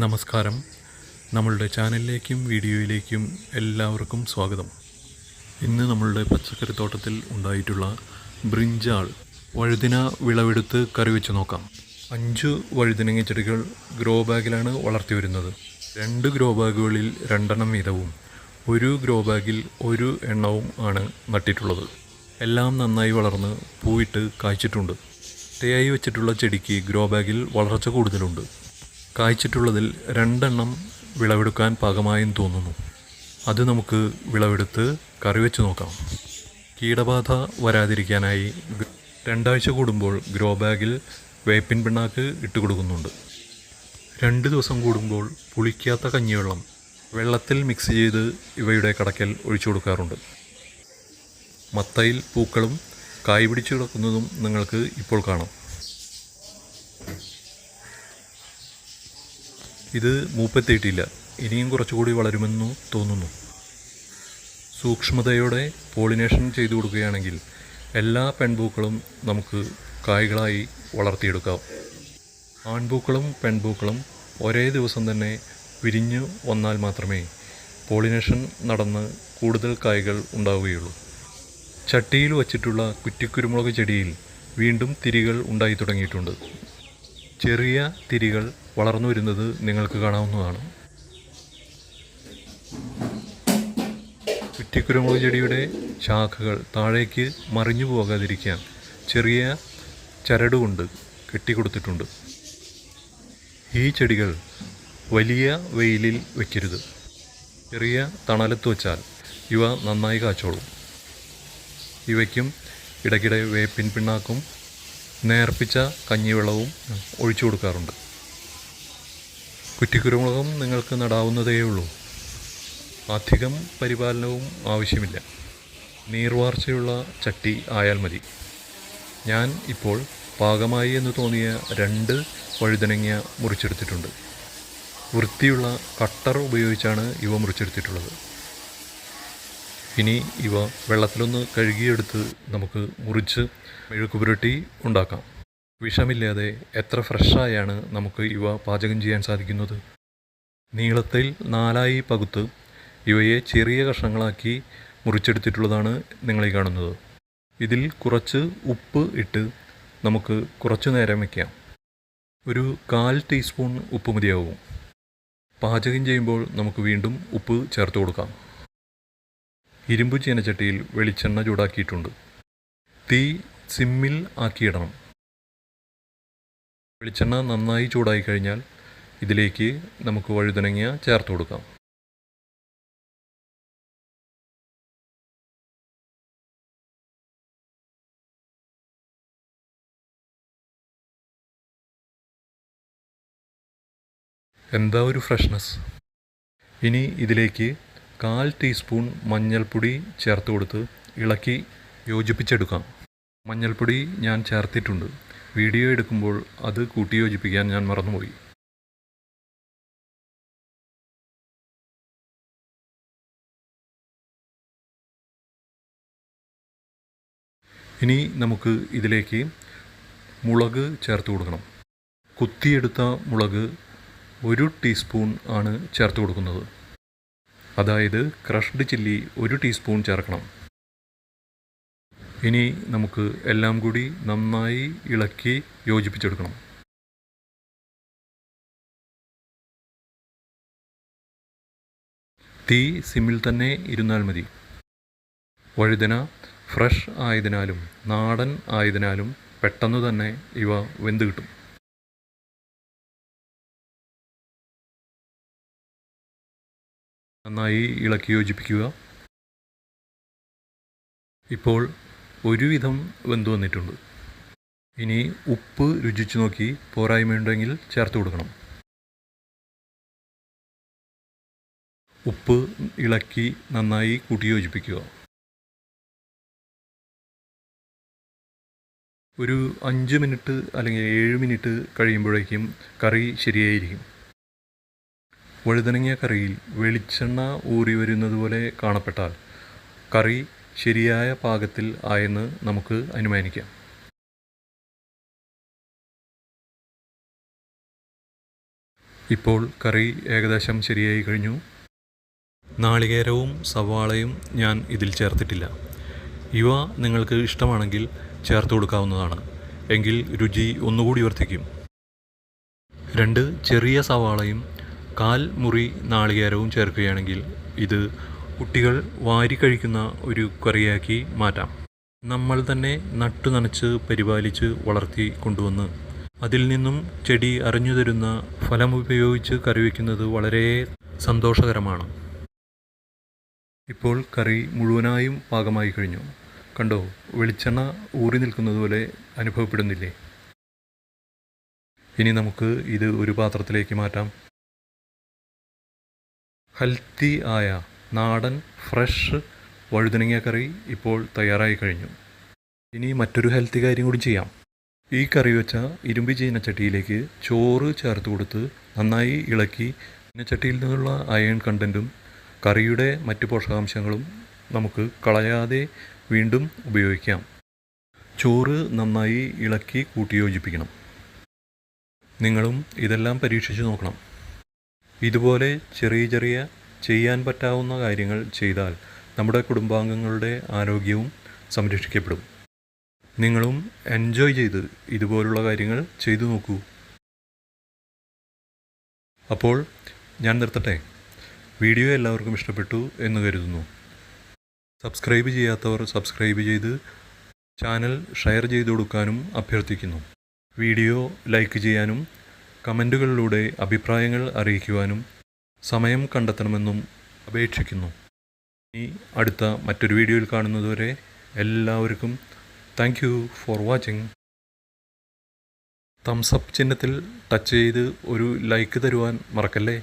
നമസ്കാരം. നമ്മളുടെ ചാനലിലേക്കും വീഡിയോയിലേക്കും എല്ലാവർക്കും സ്വാഗതം. ഇന്ന് നമ്മളുടെ പച്ചക്കറിത്തോട്ടത്തിൽ ഉണ്ടായിട്ടുള്ള ബ്രിഞ്ചാൾ വഴുതിന വിളവെടുത്ത് കറി വെച്ച് നോക്കാം. 5 വഴുതിനങ്ങ ചെടികൾ ഗ്രോ ബാഗിലാണ് വളർത്തി വരുന്നത്. 2 ഗ്രോ ബാഗുകളിൽ 2 എണ്ണം വീതവും 1 ഗ്രോ ബാഗിൽ 1 എണ്ണവും ആണ് നട്ടിട്ടുള്ളത്. എല്ലാം നന്നായി വളർന്ന് പൂവിട്ട് കായ്ച്ചിട്ടുണ്ട്. തേയായി വെച്ചിട്ടുള്ള ചെടിക്ക് ഗ്രോ ബാഗിൽ വളർച്ച കൂടുതലുണ്ട്. കായ്ച്ചിട്ടുള്ളതിൽ 2 എണ്ണം വിളവെടുക്കാൻ പാകമായെന്ന് തോന്നുന്നു. അത് നമുക്ക് വിളവെടുത്ത് കറി വെച്ച് നോക്കാം. കീടബാധ വരാതിരിക്കാനായി 2 ആഴ്ച കൂടുമ്പോൾ ഗ്രോ ബാഗിൽ വേപ്പിൻ പിണ്ണാക്ക് ഇട്ട് കൊടുക്കുന്നുണ്ട്. 2 ദിവസം കൂടുമ്പോൾ പുളിക്കാത്ത കഞ്ഞിവെള്ളം വെള്ളത്തിൽ മിക്സ് ചെയ്ത് ഇവയുടെ കടക്കൽ ഒഴിച്ചു കൊടുക്കാറുണ്ട്. മത്തയിൽ പൂക്കളും കായ് പിടിച്ചു കിടക്കുന്നതും നിങ്ങൾക്ക് ഇപ്പോൾ കാണാം. ഇത് മൂപ്പെത്തിയിട്ടില്ല, ഇനിയും കുറച്ചുകൂടി വളരുമെന്നു തോന്നുന്നു. സൂക്ഷ്മതയോടെ പോളിനേഷൻ ചെയ്തു കൊടുക്കുകയാണെങ്കിൽ എല്ലാ പെൺപൂക്കളും നമുക്ക് കായ്കളായി വളർത്തിയെടുക്കാം. ആൺപൂക്കളും പെൺപൂക്കളും ഒരേ ദിവസം തന്നെ വിരിഞ്ഞു വന്നാൽ മാത്രമേ പോളിനേഷൻ നടന്ന് കൂടുതൽ കായ്കൾ ഉണ്ടാവുകയുള്ളൂ. ചട്ടിയിൽ വച്ചിട്ടുള്ള കുറ്റിക്കുരുമുളക് ചെടിയിൽ വീണ്ടും തിരികൾ ഉണ്ടായി തുടങ്ങിയിട്ടുണ്ട്. ചെറിയ തിരികൾ വളർന്നു വരുന്നത് നിങ്ങൾക്ക് കാണാവുന്നതാണ്. കുറ്റിക്കുരുമുളക് ചെടിയുടെ ശാഖകൾ താഴേക്ക് മറിഞ്ഞു പോകാതിരിക്കാൻ ചെറിയ ചരടുകൊണ്ട് കെട്ടിക്കൊടുത്തിട്ടുണ്ട്. ഈ ചെടികൾ വലിയ വെയിലിൽ വയ്ക്കരുത്. ചെറിയ തണലത്ത് വച്ചാൽ ഇവ നന്നായി കാച്ചോളും. ഇവയ്ക്കും ഇടയ്ക്കിടെ വേപ്പിൻ പിണ്ണാക്കും നേർപ്പിച്ച കഞ്ഞിവെള്ളവും ഒഴിച്ചു കൊടുക്കാറുണ്ട്. കുറ്റിക്കുരുമുളകും നിങ്ങൾക്ക് നടാവുന്നതേയുള്ളൂ. അധികം പരിപാലനവും ആവശ്യമില്ല. നീർവാർച്ചയുള്ള ചട്ടി ആയാൽ മതി. ഞാൻ ഇപ്പോൾ പാകമായി എന്ന് തോന്നിയ 2 വഴുതനങ്ങ മുറിച്ചെടുത്തിട്ടുണ്ട്. വൃത്തിയുള്ള കട്ടർ ഉപയോഗിച്ചാണ് ഇവ മുറിച്ചെടുത്തിട്ടുള്ളത്. ഇനി ഇവ വെള്ളത്തിലൊന്ന് കഴുകിയെടുത്ത് നമുക്ക് മുറിച്ച് മെഴുക്ക് പുരട്ടി ഉണ്ടാക്കാം. വിഷമില്ലാതെ എത്ര ഫ്രഷായാണ് നമുക്ക് ഇവ പാചകം ചെയ്യാൻ സാധിക്കുന്നത്. നീളത്തിൽ 4 പകുത്ത് ഇവയെ ചെറിയ കഷ്ണങ്ങളാക്കി മുറിച്ചെടുത്തിട്ടുള്ളതാണ് നിങ്ങളീ കാണുന്നത്. ഇതിൽ കുറച്ച് ഉപ്പ് ഇട്ട് നമുക്ക് കുറച്ചു നേരം വയ്ക്കാം. ഒരു 1/4 ടീസ്പൂൺ ഉപ്പ് മതിയാവും. പാചകം ചെയ്യുമ്പോൾ നമുക്ക് വീണ്ടും ഉപ്പ് ചേർത്ത് കൊടുക്കാം. ഇരുമ്പ് ചീനച്ചട്ടിയിൽ വെളിച്ചെണ്ണ ചൂടാക്കിയിട്ടുണ്ട്. തീ സിമ്മിൽ ആക്കിയിടണം. വെളിച്ചെണ്ണ നന്നായി ചൂടായി കഴിഞ്ഞാൽ ഇതിലേക്ക് നമുക്ക് വഴുതനങ്ങ ചേർത്ത് കൊടുക്കാം. എന്താ ഒരു ഫ്രഷ്നെസ്! ഇനി ഇതിലേക്ക് 1/4 ടീസ്പൂൺ മഞ്ഞൾപ്പൊടി ചേർത്ത് കൊടുത്ത് ഇളക്കി യോജിപ്പിച്ചെടുക്കാം. മഞ്ഞൾപ്പൊടി ഞാൻ ചേർത്തിട്ടുണ്ട്. വീഡിയോ എടുക്കുമ്പോൾ അത് കൂട്ടി യോജിപ്പിക്കാൻ ഞാൻ മറന്നുപോയി. ഇനി നമുക്ക് ഇതിലേക്ക് മുളക് ചേർത്ത് കൊടുക്കണം. കുത്തിയെടുത്ത മുളക് 1 ടീസ്പൂൺ ആണ് ചേർത്ത് കൊടുക്കുന്നത്. അതായത് ക്രഷ്ഡ് ചില്ലി 1 ടീസ്പൂൺ ചേർക്കണം. ഇനി നമുക്ക് എല്ലാം കൂടി നന്നായി ഇളക്കി യോജിപ്പിച്ചെടുക്കണം. തീ സിമ്മിൽ തന്നെ ഇരുന്നാൽ മതി. വഴുതന ഫ്രഷ് ആയതിനാലും നാടൻ ആയതിനാലും പെട്ടെന്ന് തന്നെ ഇവ വെന്ത് കിട്ടും. നന്നായി ഇളക്കി യോജിപ്പിക്കുക. ഇപ്പോൾ ഒരുവിധം വെന്ത് വന്നിട്ടുണ്ട്. ഇനി ഉപ്പ് രുചിച്ചു നോക്കി പോരായ്മയുണ്ടെങ്കിൽ ചേർത്ത് കൊടുക്കണം. ഉപ്പ് ഇളക്കി നന്നായി കൂട്ടി യോജിപ്പിക്കുക. ഒരു 5 മിനിറ്റ് അല്ലെങ്കിൽ 7 മിനിറ്റ് കഴിയുമ്പോഴേക്കും കറി ശരിയായിരിക്കും. വഴുതനങ്ങ കറിയിൽ വെളിച്ചെണ്ണ ഊറി വരുന്നത് പോലെ കാണപ്പെട്ടാൽ കറി ശരിയായ പാകത്തിൽ ആയെന്ന് നമുക്ക് അനുമാനിക്കാം. ഇപ്പോൾ കറി ഏകദേശം ശരിയായി കഴിഞ്ഞു. നാളികേരവും സവാളയും ഞാൻ ഇതിൽ ചേർത്തിട്ടില്ല. ഇവ നിങ്ങൾക്ക് ഇഷ്ടമാണെങ്കിൽ ചേർത്ത് കൊടുക്കാവുന്നതാണ്. എങ്കിൽ രുചി ഒന്നുകൂടി വർദ്ധിക്കും. 2 ചെറിയ സവാളയും 1/4 മുറി നാളികേരവും ചേർക്കുകയാണെങ്കിൽ ഇത് കുട്ടികൾ വാരി കഴിക്കുന്ന ഒരു കറിയാക്കി മാറ്റാം. നമ്മൾ തന്നെ നട്ടു നനച്ച് പരിപാലിച്ച് വളർത്തി കൊണ്ടുവന്ന് അതിൽ നിന്നും ചെടി അറിഞ്ഞു തരുന്ന ഫലമുപയോഗിച്ച് കറി വയ്ക്കുന്നത് വളരെ സന്തോഷകരമാണ്. ഇപ്പോൾ കറി മുഴുവനായും പാകമായി കഴിഞ്ഞു. കണ്ടോ, വെളിച്ചെണ്ണ ഊറി നിൽക്കുന്നത് പോലെ അനുഭവപ്പെടുന്നില്ലേ? ഇനി നമുക്ക് ഇത് ഒരു പാത്രത്തിലേക്ക് മാറ്റാം. ഹെൽത്തി ആയ നാടൻ ഫ്രഷ് വഴുതനങ്ങ കറി ഇപ്പോൾ തയ്യാറായി കഴിഞ്ഞു. ഇനി മറ്റൊരു ഹെൽത്തി കാര്യം കൂടി ചെയ്യാം. ഈ കറി വെച്ച ഇരുമ്പ് ചീനച്ചട്ടിയിലേക്ക് ചോറ് ചേർത്ത് കൊടുത്ത് നന്നായി ഇളക്കി ചീനച്ചട്ടിയിൽ നിന്നുള്ള അയൺ കണ്ടൻറ്റും കറിയുടെ മറ്റ് പോഷകാംശങ്ങളും നമുക്ക് കളയാതെ വീണ്ടും ഉപയോഗിക്കാം. ചോറ് നന്നായി ഇളക്കി കൂട്ടിയോജിപ്പിക്കണം. നിങ്ങളും ഇതെല്ലാം പരീക്ഷിച്ച് നോക്കണം. ഇതുപോലെ ചെറിയ ചെറിയ ചെയ്യാൻ പറ്റാവുന്ന കാര്യങ്ങൾ ചെയ്താൽ നമ്മുടെ കുടുംബാംഗങ്ങളുടെ ആരോഗ്യവും സംരക്ഷിക്കപ്പെടും. നിങ്ങളും എൻജോയ് ചെയ്ത് ഇതുപോലുള്ള കാര്യങ്ങൾ ചെയ്തു നോക്കൂ. അപ്പോൾ ഞാൻ നിർത്തട്ടെ. വീഡിയോ എല്ലാവർക്കും ഇഷ്ടപ്പെട്ടു എന്ന് കരുതുന്നു. സബ്സ്ക്രൈബ് ചെയ്യാത്തവർ സബ്സ്ക്രൈബ് ചെയ്ത് ചാനൽ ഷെയർ ചെയ്തു കൊടുക്കാനും അഭ്യർത്ഥിക്കുന്നു. വീഡിയോ ലൈക്ക് ചെയ്യാനും കമൻറ്റുകളിലൂടെ അഭിപ്രായങ്ങൾ അറിയിക്കുവാനും സമയം കണ്ടെത്തണമെന്നും അപേക്ഷിക്കുന്നു. ഇനി അടുത്ത മറ്റൊരു വീഡിയോയിൽ കാണുന്നതുവരെ എല്ലാവർക്കും thank you for watching. Thumbs up ചിഹ്നത്തിൽ ടച്ച് ചെയ്ത് ഒരു ലൈക്ക് തരുവാൻ മറക്കല്ലേ.